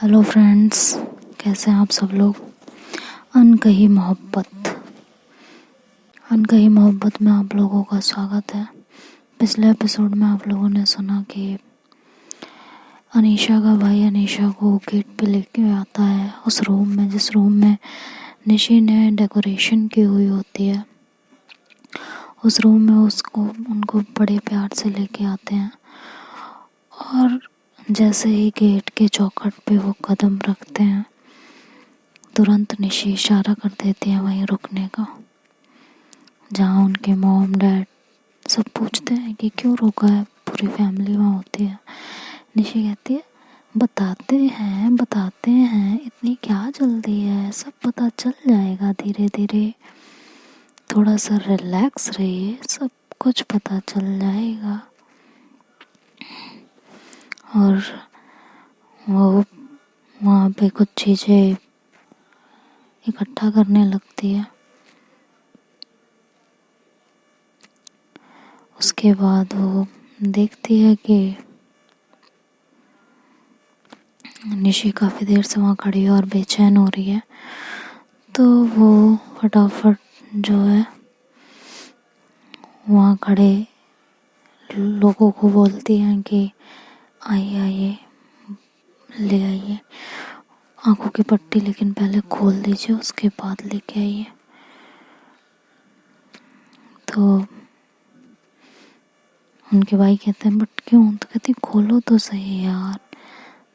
Hello friends, कैसे हैं आप सब लोग। अनकही मोहब्बत में आप लोगों का स्वागत है। पिछले एपिसोड में आप लोगों ने सुना कि अनीशा का भाई अनीशा को गेट पे लेके आता है उस रूम में जिस रूम में निशी ने डेकोरेशन की हुई होती है। उस रूम में उनको बड़े प्यार से लेके आते हैं और जैसे ही गेट के चौखट पे वो कदम रखते हैं तुरंत निशी इशारा कर देती है वहीं रुकने का। जहाँ उनके मॉम डैड सब पूछते हैं कि क्यों रोका है, पूरी फैमिली वहाँ होती है। निशी कहती है बताते हैं इतनी क्या जल्दी है, सब पता चल जाएगा धीरे धीरे, थोड़ा सा रिलैक्स रहिए, सब कुछ पता चल जाएगा। और वो वहाँ पे कुछ चीज़ें इकट्ठा करने लगती है। उसके बाद वो देखती है कि निशी काफ़ी देर से वहाँ खड़ी है और बेचैन हो रही है, तो वो फटाफट जो है वहाँ खड़े लोगों को बोलती हैं कि आइए ले आइए आंखों की पट्टी, लेकिन पहले खोल दीजिए उसके बाद लेके आइए। तो उनके भाई कहते हैं बट क्यों, तो कहती खोलो तो सही यार,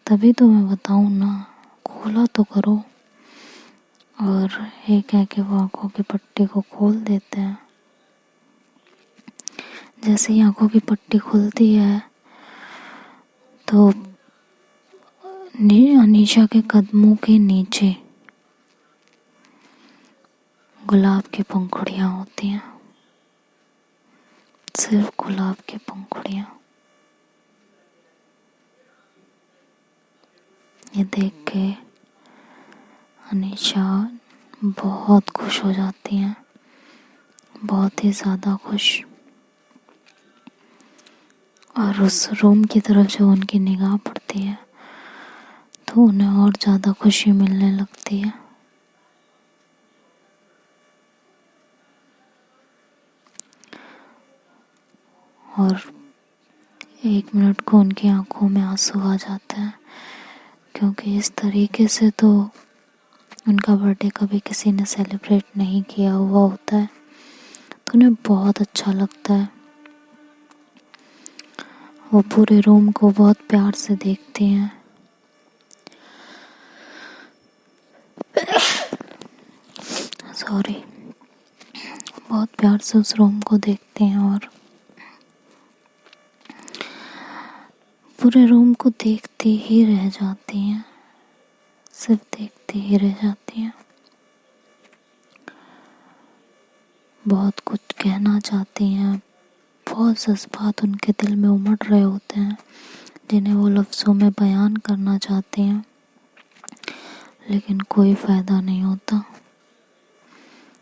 तभी तो मैं बताऊँ ना, खोला तो करो। और ये कह के वो आंखों की पट्टी को खोल देते हैं। जैसे ही आंखों की पट्टी खुलती है तो अनीशा के कदमों के नीचे गुलाब की पंखुड़ियाँ होती हैं, सिर्फ गुलाब की पंखुड़ियाँ। ये देख के अनीशा बहुत खुश हो जाती हैं, बहुत ही ज़्यादा खुश। और उस रूम की तरफ जो उनकी निगाह पड़ती है तो उन्हें और ज़्यादा खुशी मिलने लगती है। और एक मिनट को उनकी आंखों में आंसू आ जाते हैं, क्योंकि इस तरीके से तो उनका बर्थडे कभी किसी ने सेलिब्रेट नहीं किया हुआ होता है, तो उन्हें बहुत अच्छा लगता है। वो पूरे रूम को बहुत प्यार से देखती हैं। बहुत प्यार से उस रूम को देखते हैं और पूरे रूम को देखती ही रह जाती हैं, सिर्फ देखती ही रह जाती हैं। बहुत कुछ कहना चाहती हैं, बहुत जज्बात उनके दिल में उमड़ रहे होते हैं जिन्हें वो लफ्ज़ों में बयान करना चाहती हैं, लेकिन कोई फ़ायदा नहीं होता,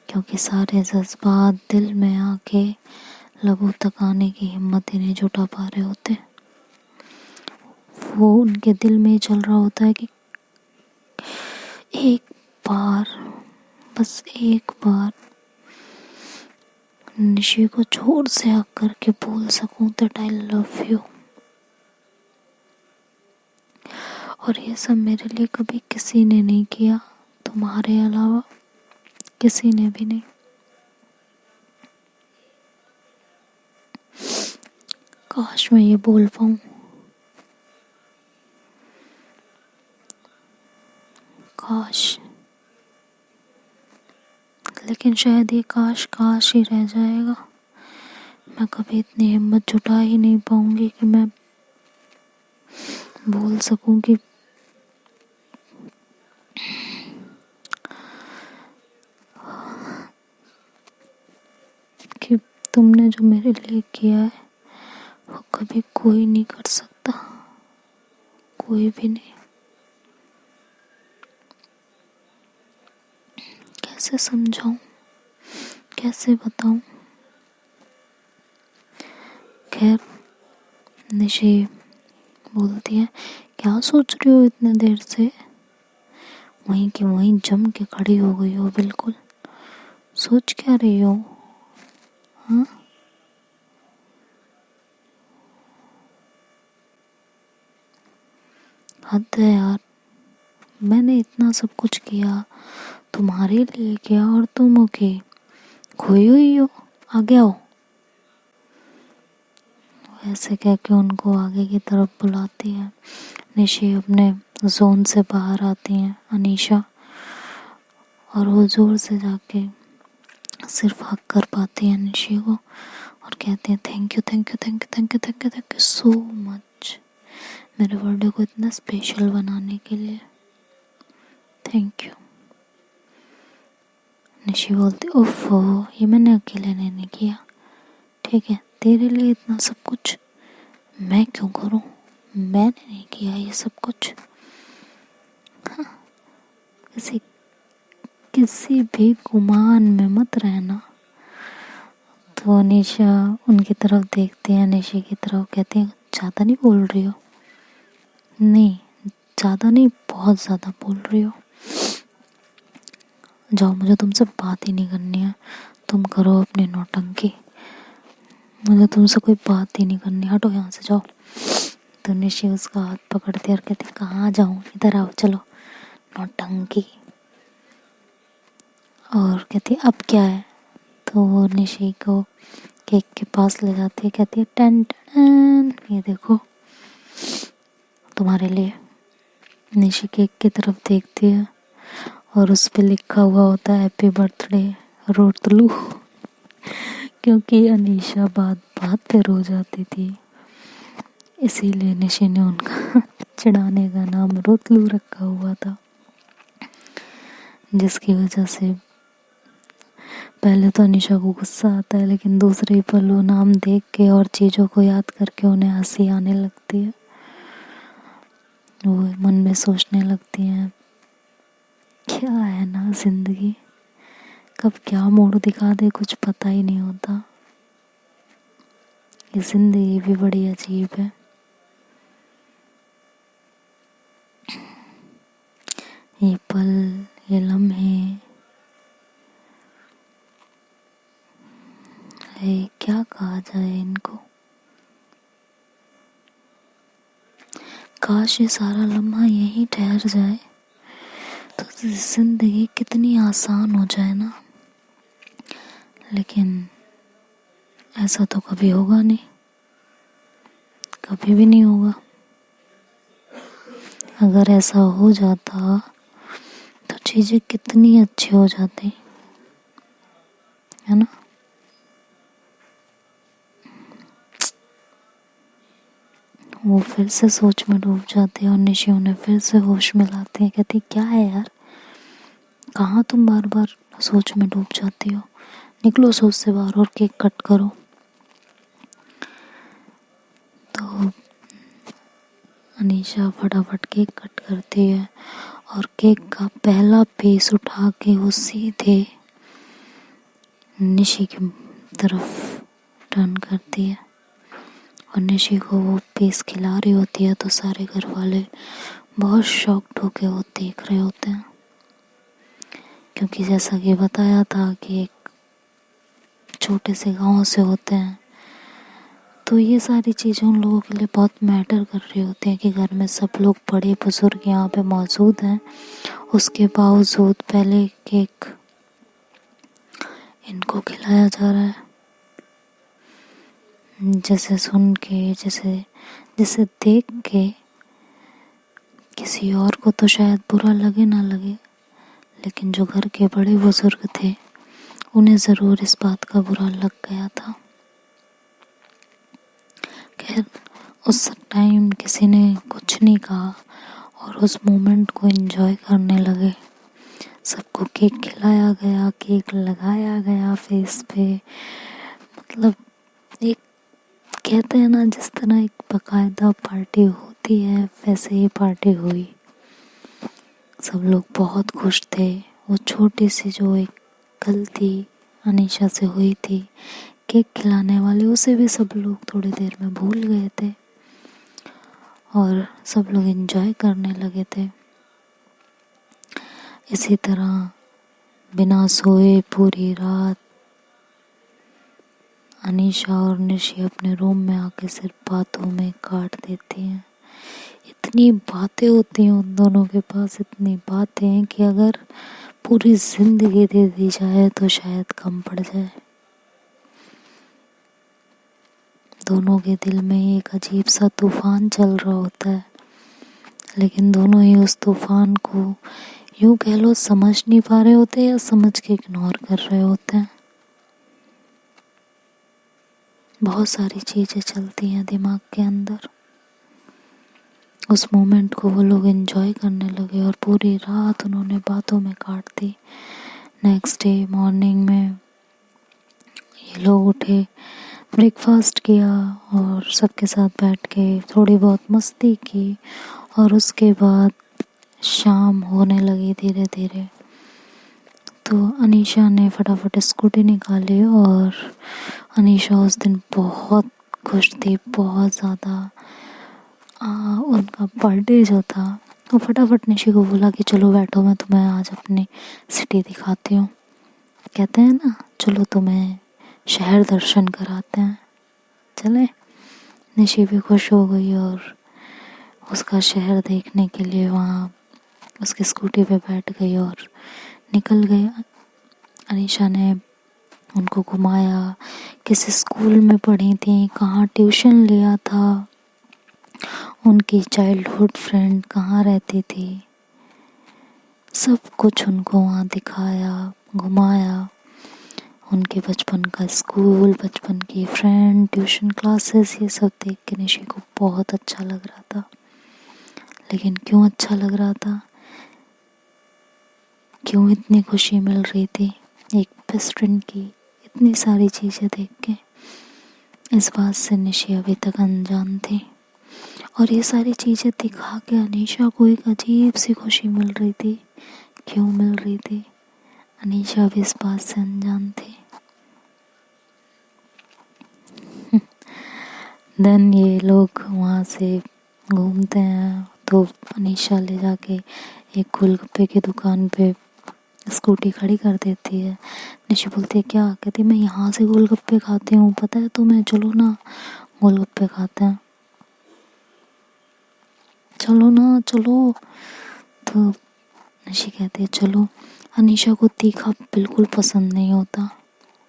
क्योंकि सारे जज्बात दिल में आके लबों तक आने की हिम्मत ही नहीं जुटा पा रहे होते। वो उनके दिल में ही चल रहा होता है कि एक बार, बस एक बार निशी को जोर से हक करके बोल सकूं दैट आई लव यू। और ये सब मेरे लिए कभी किसी ने नहीं किया, तुम्हारे अलावा किसी ने भी नहीं। काश मैं ये बोल पाऊं, काश, लेकिन शायद ये काश काश ही रह जाएगा। मैं कभी इतनी हिम्मत जुटा ही नहीं पाऊंगी कि मैं बोल सकूं कि तुमने जो मेरे लिए किया है वो कभी कोई नहीं कर सकता, कोई भी नहीं। कैसे समझाऊं, कैसे बताऊं। खैर निशी बोलती है क्या सोच रही हो इतने देर से? वहीं की वहीं जम के खड़ी हो गई हो बिल्कुल। सोच क्या रही हो? हाँ, हद है यार। मैंने इतना सब कुछ किया तुम्हारे लिए किया और तुम ओके खोई हुई हो। आगे आओ। ऐसे कह के उनको आगे की तरफ बुलाती है। निशी अपने जोन से बाहर आती हैं अनीशा, और वो जोर से जाके सिर्फ हक कर पाती है निशी को और कहती है thank you thank you thank you thank you thank you thank you so much मेरे बर्थडे को इतना स्पेशल बनाने के लिए, थैंक यू। निशी बोलती ओफो, ये मैंने अकेले ने नहीं किया, ठीक है तेरे लिए इतना सब कुछ मैं क्यों करूं, मैंने नहीं किया ये सब कुछ। हाँ, किसी भी गुमान में मत रहना। तो निशा उनकी तरफ देखती है, निशी की तरफ, कहती है ज़्यादा नहीं बोल रही हो? नहीं ज़्यादा नहीं, बहुत ज़्यादा बोल रही हो। जाओ, मुझे तुमसे बात ही नहीं करनी है, तुम करो अपनी नौटंकी, मुझे तुमसे कोई बात ही नहीं करनी, हटो यहाँ से जाओ। तो निशी उसका हाथ पकड़ती है और कहती कहाँ जाऊँ, इधर आओ चलो, नौटंकी। और कहती अब क्या है, तो वो निशी को केक के पास ले जाती है, कहती है टन टन, ये देखो तुम्हारे लिए। निशी केक की तरफ देखती है और उस पे लिखा हुआ होता है हैप्पी बर्थडे रोतलू, क्योंकि अनीशा बात बात पे रो जाती थी, इसीलिए निशी ने उनका चिढ़ाने का नाम रोतलू रखा हुआ था, जिसकी वजह से पहले तो अनीशा को गुस्सा आता है, लेकिन दूसरे पल वो नाम देख के और चीज़ों को याद करके उन्हें हंसी आने लगती है। वो मन में सोचने लगती हैं क्या है ना जिंदगी, कब क्या मोड़ दिखा दे कुछ पता ही नहीं होता। ये जिंदगी भी बड़ी अजीब है। ये पल, ये लम्हे, क्या कहा जाए इनको। काश ये सारा लम्हा यहीं ठहर जाए तो जिंदगी कितनी आसान हो जाए ना, लेकिन ऐसा तो कभी होगा नहीं, कभी भी नहीं होगा। अगर ऐसा हो जाता तो चीज़ें कितनी अच्छी हो जाती, है ना। वो फिर से सोच में डूब जाती है और निशी उन्हें फिर से होश में लाती है, कहती क्या है यार, कहाँ तुम बार बार सोच में डूब जाती हो, निकलो सोच से बाहर और केक कट करो। तो अनीशा फटाफट केक कट करती है और केक का पहला पीस उठा के वो सीधे निशी की तरफ टर्न करती है और निशी को वो पीस खिला रही होती है, तो सारे घर वाले बहुत शॉक्ड होके वो देख रहे होते हैं, क्योंकि जैसा कि बताया था कि एक छोटे से गांव से होते हैं, तो ये सारी चीज़ें उन लोगों के लिए बहुत मैटर कर रही होती हैं कि घर में सब लोग बड़े बुजुर्ग यहाँ पे मौजूद हैं, उसके बावजूद पहले केक इनको खिलाया जा रहा है। जैसे सुन के, जैसे देख के किसी और को तो शायद बुरा लगे ना लगे, लेकिन जो घर के बड़े बुजुर्ग थे उन्हें ज़रूर इस बात का बुरा लग गया था। खैर उस टाइम किसी ने कुछ नहीं कहा और उस मोमेंट को एंजॉय करने लगे। सबको केक खिलाया गया, केक लगाया गया फेस पे, मतलब एक कहते हैं ना जिस तरह एक बाकायदा पार्टी होती है वैसे ही पार्टी हुई। सब लोग बहुत खुश थे। वो छोटी सी जो एक गलती अनीशा से हुई थी केक खिलाने वाली, उसे भी सब लोग थोड़ी देर में भूल गए थे और सब लोग एंजॉय करने लगे थे। इसी तरह बिना सोए पूरी रात अनीशा और निशी अपने रूम में आके सिर्फ बातों में काट देती हैं। इतनी बातें होती हैं उन दोनों के पास, इतनी बातें हैं कि अगर पूरी जिंदगी दे दी जाए तो शायद कम पड़ जाए। दोनों के दिल में एक अजीब सा तूफान चल रहा होता है, लेकिन दोनों ही उस तूफान को यूं कह लो समझ नहीं पा रहे होते या समझ के इग्नोर कर रहे होते हैं। बहुत सारी चीजें चलती हैं दिमाग के अंदर। उस मोमेंट को वो लोग एंजॉय करने लगे और पूरी रात उन्होंने बातों में काट दी। नेक्स्ट डे मॉर्निंग में ये लोग उठे, ब्रेकफास्ट किया और सबके साथ बैठ के थोड़ी बहुत मस्ती की और उसके बाद शाम होने लगी धीरे धीरे। तो अनीशा ने फटाफट स्कूटी निकाली और अनीशा उस दिन बहुत खुश थी, बहुत ज़्यादा। उनका बर्थडे जो था वो फटाफट निशी को बोला कि चलो बैठो, मैं तुम्हें आज अपनी सिटी दिखाती हूँ। कहते हैं ना, चलो तुम्हें शहर दर्शन कराते हैं, चले। निशी भी खुश हो गई और उसका शहर देखने के लिए वहाँ उसकी स्कूटी पे बैठ गई और निकल गए। अनीशा ने उनको घुमाया, किस स्कूल में पढ़ी थी, कहाँ ट्यूशन लिया था, उनकी चाइल्डहुड फ्रेंड कहाँ रहती थी, सब कुछ उनको वहाँ दिखाया, घुमाया। उनके बचपन का स्कूल, बचपन की फ्रेंड, ट्यूशन क्लासेस, ये सब देख के निशी को बहुत अच्छा लग रहा था। लेकिन क्यों अच्छा लग रहा था, क्यों इतनी खुशी मिल रही थी एक बेस्ट फ्रेंड की इतनी सारी चीज़ें देख के, इस बात से निशी अभी तक अनजान थी। और ये सारी चीज़ें दिखा के अनीशा को एक अजीब सी खुशी मिल रही थी। क्यों मिल रही थी, अनीशा भी इस बात से अनजान थी। देन ये लोग वहाँ से घूमते हैं तो अनीशा ले जाके एक गोलगप्पे की दुकान पे स्कूटी खड़ी कर देती है। निशी बोलती है क्या, कहती मैं यहाँ से गोलगप्पे खाती हूँ, पता है तुम्हें, चलो ना गोलगप्पे खाते हैं, चलो ना चलो। तो निशी कहती है चलो। अनीशा को तीखा बिल्कुल पसंद नहीं होता,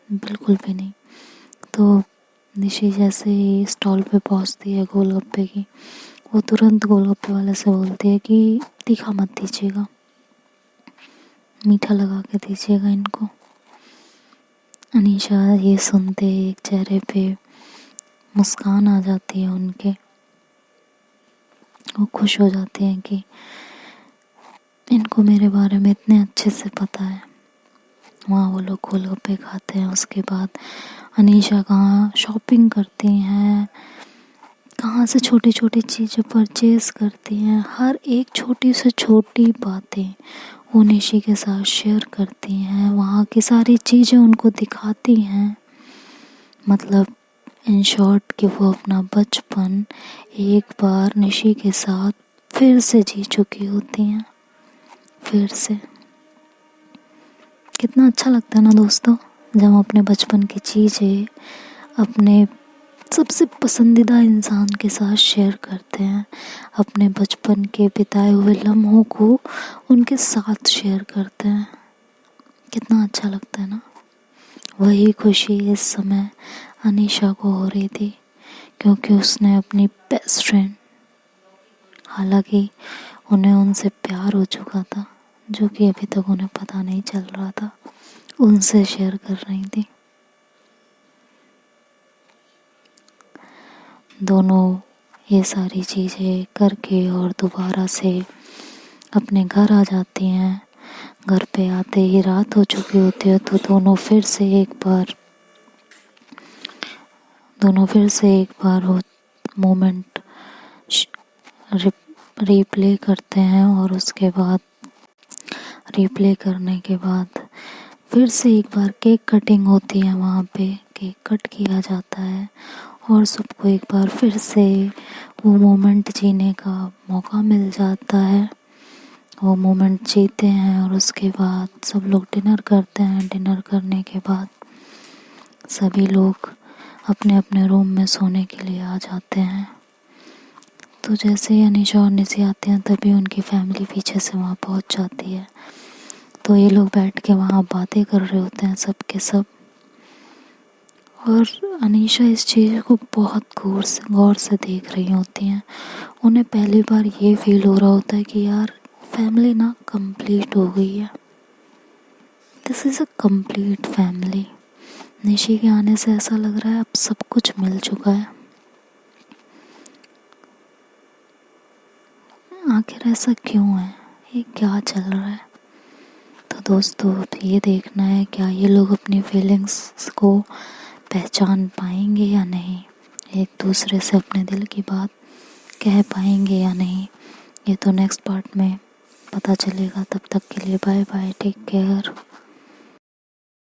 बिल्कुल भी नहीं। तो निशी जैसे ही स्टॉल पे पहुंचती है गोलगप्पे की, वो तुरंत गोलगप्पे वाले से बोलती है कि तीखा मत दीजिएगा, मीठा लगा के दीजिएगा इनको। अनीशा ये सुनते एक चेहरे पे मुस्कान आ जाती है उनके, वो खुश हो जाते हैं कि इनको मेरे बारे में इतने अच्छे से पता है। वहाँ वो लोग गोलगप्पे खाते हैं। उसके बाद अनीशा कहाँ शॉपिंग करती हैं, कहाँ से छोटी छोटी चीज़ें परचेज़ करती हैं, हर एक छोटी से छोटी बातें वो निशी के साथ शेयर करती हैं, वहाँ की सारी चीज़ें उनको दिखाती हैं। मतलब इन शॉर्ट कि वो अपना बचपन एक बार निशी के साथ फिर से जी चुकी होती हैं, फिर से। कितना अच्छा लगता है ना दोस्तों, जब हम अपने बचपन की चीज़ें अपने सबसे पसंदीदा इंसान के साथ शेयर करते हैं, अपने बचपन के बिताए हुए लम्हों को उनके साथ शेयर करते हैं, कितना अच्छा लगता है ना। वही खुशी इस समय अनीशा को हो रही थी, क्योंकि उसने अपनी बेस्ट फ्रेंड, हालांकि उन्हें उनसे प्यार हो चुका था जो कि अभी तक उन्हें पता नहीं चल रहा था, उनसे शेयर कर रही थी। दोनों ये सारी चीज़ें करके और दोबारा से अपने घर आ जाती हैं। घर पे आते ही रात हो चुकी होती है, तो दोनों फिर से एक बार वो मोमेंट रिप्ले करते हैं और उसके बाद रिप्ले करने के बाद फिर से एक बार केक कटिंग होती है। वहाँ पे केक कट किया जाता है और सबको एक बार फिर से वो मोमेंट जीने का मौका मिल जाता है। वो मोमेंट जीते हैं और उसके बाद सब लोग डिनर करते हैं। डिनर करने के बाद सभी लोग अपने अपने रूम में सोने के लिए आ जाते हैं। तो जैसे ही अनीशा और निशी आते हैं तभी उनकी फैमिली पीछे से वहाँ पहुँच जाती है। तो ये लोग बैठ के वहाँ बातें कर रहे होते हैं सब के सब। और अनीशा इस चीज़ को बहुत गौर से देख रही होती हैं। उन्हें पहली बार ये फील हो रहा होता है कि यार फैमिली ना कंप्लीट हो गई है। This is a complete family. Nishi के आने से ऐसा लग रहा है अब सब कुछ मिल चुका है। आखिर ऐसा क्यों है? ये क्या चल रहा है? तो दोस्तों अब ये देखना है क्या ये लोग अपनी फीलिंग्स को पहचान पाएंगे या नहीं, एक दूसरे से अपने दिल की बात कह पाएंगे या नहीं, ये तो नेक्स्ट पार्ट में पता चलेगा। तब तक के लिए बाय बाय, टेक केयर।